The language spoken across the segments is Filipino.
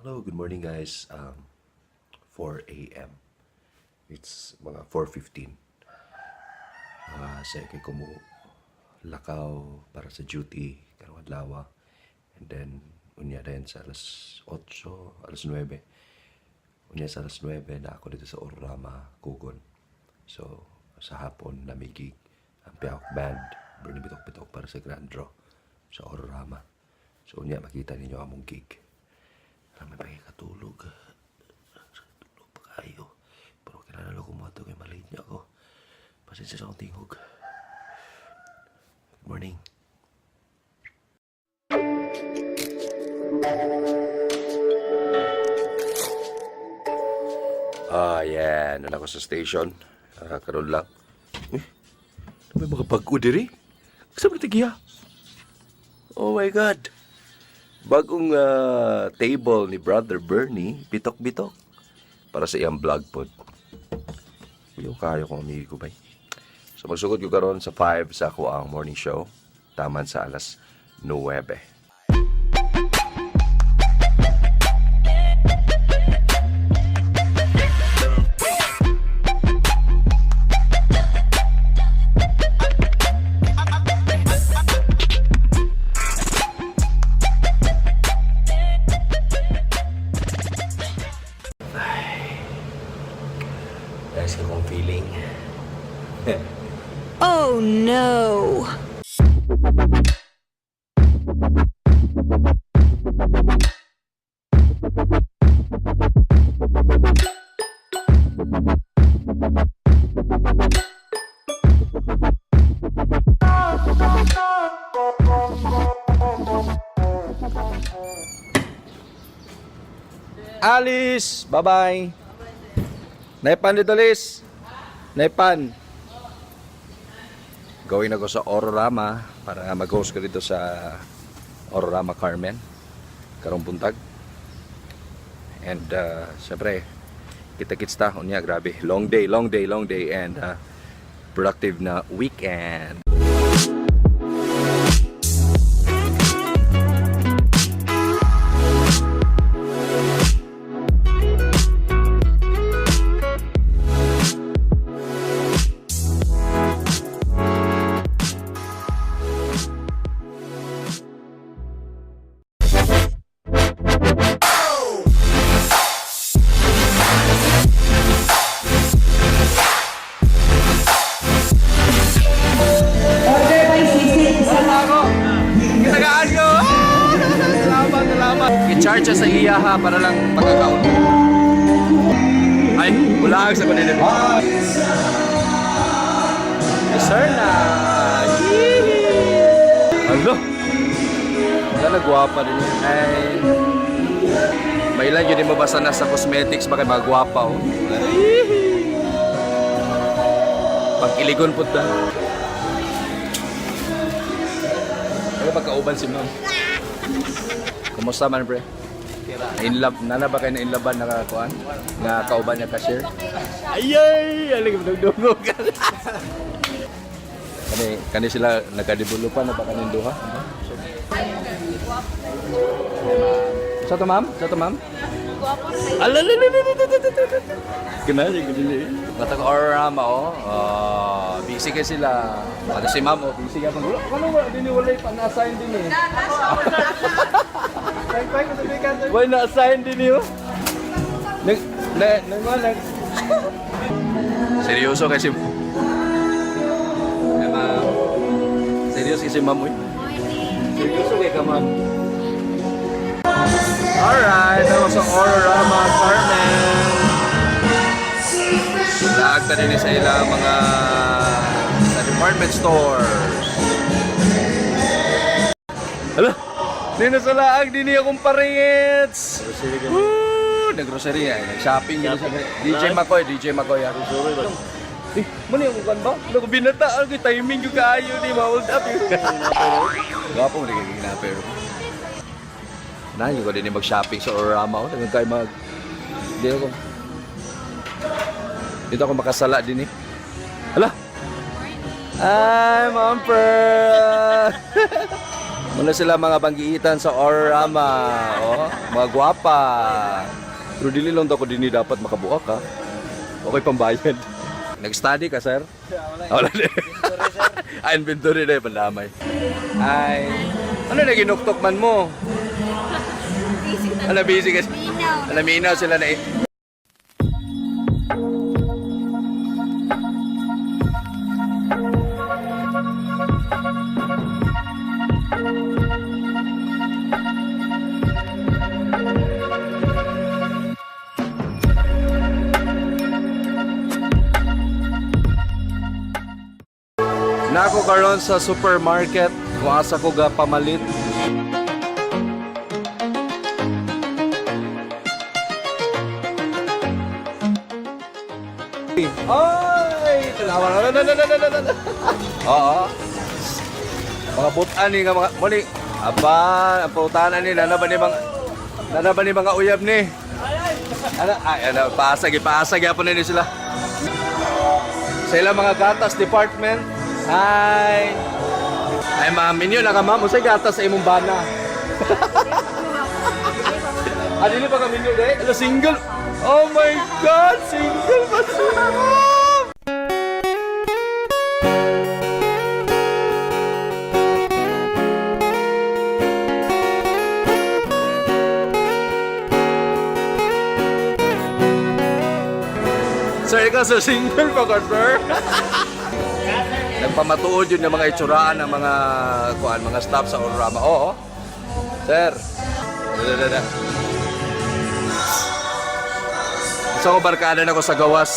Hello, good morning guys. 4 a.m. It's mga 4:15. Sa kay kumu lakaw para sa duty karong adlaw. And then unya din sa alas 8, alas 9. Unya sa alas 9 na ako dito sa Ororama, Kugon. So sa hapon na may gig ang Piyawak Band, Bernie Bitok-Bitok para sa Grand Draw sa Ororama. So unya makita ninyo among gig. May pagkakatulog. Tulog pa kayo. Pero kailangan ako mo ito kay malate niya ako. Pasensya sa akong tingog. Good morning. Yeah. Nandun ako sa station. Karoon lang. May mga bag-o diri. Kasama na tigiya. Oh my God. Bagong table ni Brother Bernie, bitok-bitok. Para sa iyang vlog pod. Yung kayo kong amigo bay. So magsugod ko karon sa 5 sa ako ang morning show. Taman sa alas 9. Guys, kung feeling. Oh no! Alice, bye-bye. Naipan dito, Liz. Naipan. Gawin ako sa Ororama para mag-host ko dito sa Ororama Carmen. Karong buntag. And syempre, kita-kits ta. Unya, grabe. Long day and productive na weekend. I-charge sa iya ha para lang magkakaon. Ay, bulag sa kanila. Yes sir na. Hello. Wala gwapa din yan. Ay. May ilan yun din mabasa na sa cosmetics baka magwapa oh. Pag-iligon po ta. Ano pagkauban si ma'am? Kumusta man, pre? In love, nana ba kayo na in love ba nakakuan? Nga kauban niya cashier? Ayay! Aling magdugdugog ka. Kani sila nagkadibulupan na ba kanin duha? Sa to ma'am? Sa to ma'am? Kinaya ko din eh. Mata ko Ororama oh. Busy kayo sila. Ano si ma'am oh, busy ka pang. Ano ba? Diniwalay pa na-assign din eh. Why na-assign din niyo? Seryoso kasi. Ma'am. Seryoso kasi ma'am eh. Seryoso kay ka ma'am. Alright, ako sa Ororama Carmen. Laag na din sa ilang mga sa department stores. Hala, dito sa laag din niya akong paringits. Nag-grocery ay nag-shopping din sa DJ Makoy. Mani yung kan ba? Naku binata ang timing yung kaayo ni ma-hold up yun. Gapo mo rin kaginapero. Nahin ko din mag-shopping sa Ororama. Naging kayo Dito ako makasala din eh. Hala! Hi, Mom Pearl! Muna sila mga banggiitan sa Orama. Oh, mga gwapa. Pero dili lang daw ko din dapat makabuak ha. Okay pambayad. Nag-study ka, sir? Wala din. Inventory na yung pandamay. Ay, ano na ginuktok man mo? Ano, busy kasi? Minaw sila na Nako karon sa supermarket, kung asa ko ga pamalit. Ay, talawa na. Oo. Mga butan ni nga mga muli. Aba, ang putanan ni nana ba ni mga uyab ni. Ano, pasag yapon na ni sila. Sa ilang mga gatas department. Hi! Ay, ma'am, inyo na ka, ma'am. Usay gatas sa imong bana. Dili pa kami nyo, guys. Ala, single. Oh my God! Single pa siya! Sir, ikaw sa single pa ka, sir? Nagpamatuod yun yung mga itsuraan ng mga staff sa Orama. Oo. Sir. So, barkada na ko sa gawas.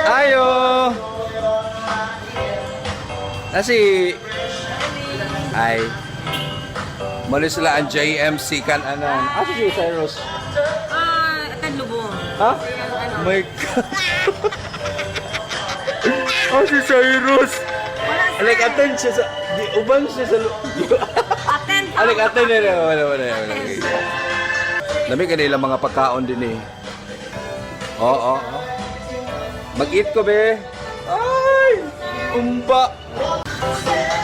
Ayo. Nasi. Ay. Mali sila ang JMC kan anong. Si Cyrus. Atan lubong. Ha? My God. Si Cyrus. Alik aten siya sa uban siya sa Aten. Alik aten na wala. Lamig kanila mga pagkaon din eh. Oo. Mag-eat ko, be. Ay! Umba!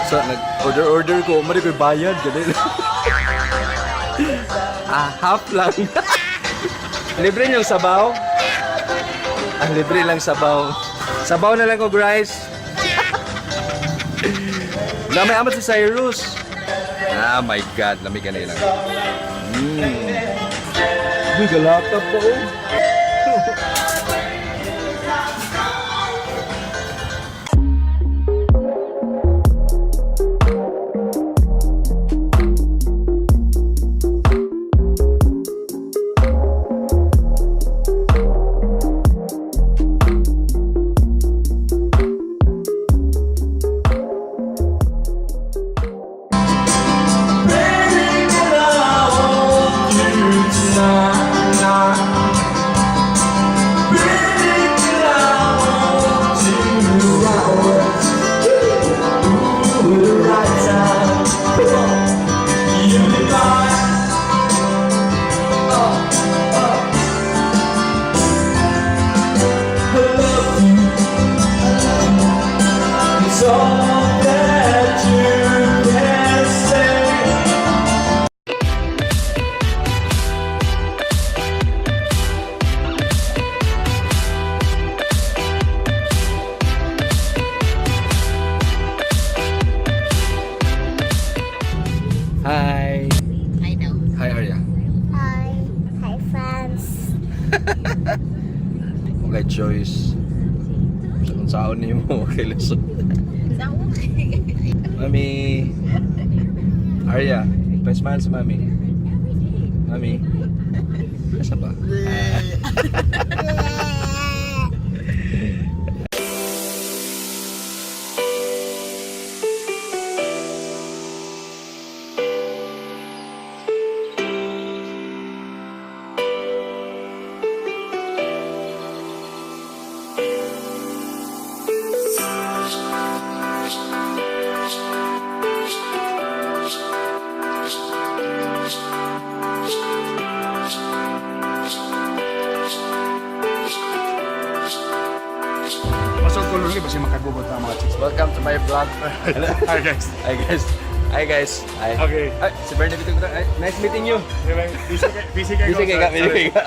So, nag-order ko. Mali ko bayad. Ganun. Half lang. Libre niyong sabaw? Libre lang sabaw. Sabaw na lang ko, guys. Lamay amat si Cyrus. My God. Lamig ka na lang. Uy, galaptop ba, oh? Hi. I know. Hi, Arya. Hi. Hi, fans. Okay, Joyce. Sa kung saan niyo mo, okay, Luzon. Mami. Arya, pa-smile sa Mami. Mami. Asa ba? Surely ba siya makagubot ng mga chicks? Welcome to my vlog. Hi guys. Hi guys. Hi guys. Hi. Okay. Ay, si Bernie Bitong. Nice meeting you. Busy kayo. Busy ka, busy ka.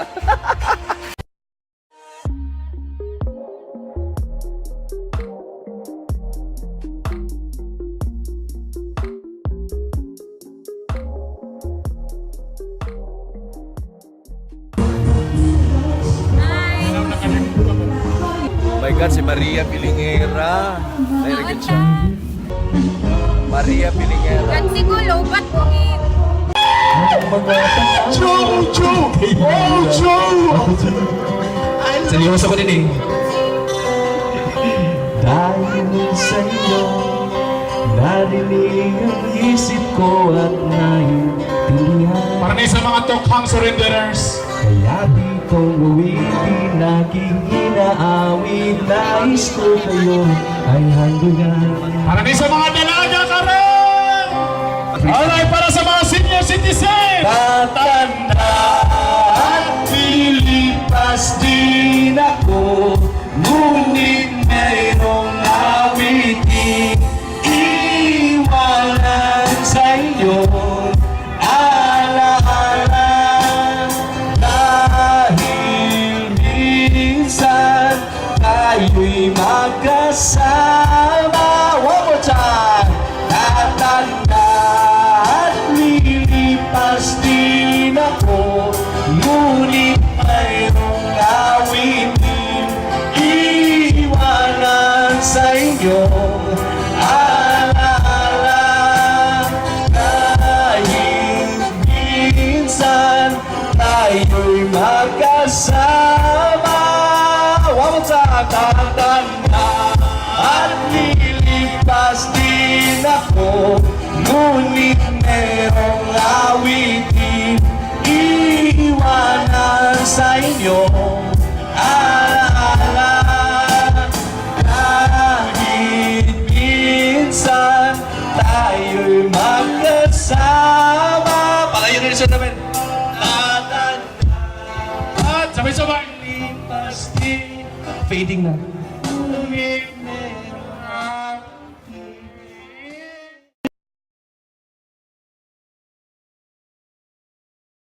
Oh my God, si Maria Pilingera. Nairigid siya. Maria Pilingera. Kan siguro, ba't mo Seryoso ko din eh. Dahil sa iyo, narinig ang isip ko at naiintindihan. Para na sa mga tokhang surrenderers. Kaya di ko uwitin, aking inaawit. Nais ko kayo ay handugan. Para na sa mga dalaga ka rin. Alay, para sa mga senior citizen. Tatanda at lilipas din ako, ngunit mayroong awitin iwanan sa iyo. Alaala, dahil minsan tayo'y magkasama. One more time. Tatanda at lilipas din ako, ngunit mayroong awitin iwanan sa iyo. Alaala, dahil minsan tayo'y magkasama. One more time. Tatanda at lilipas din ako, ngunit merong awitin iwanan sa inyo. Alaala, kahit minsan tayo'y magkasama. Palayo na siya namin. Tatanda At sabay-sabay. lipas din. Fading na. Ngunit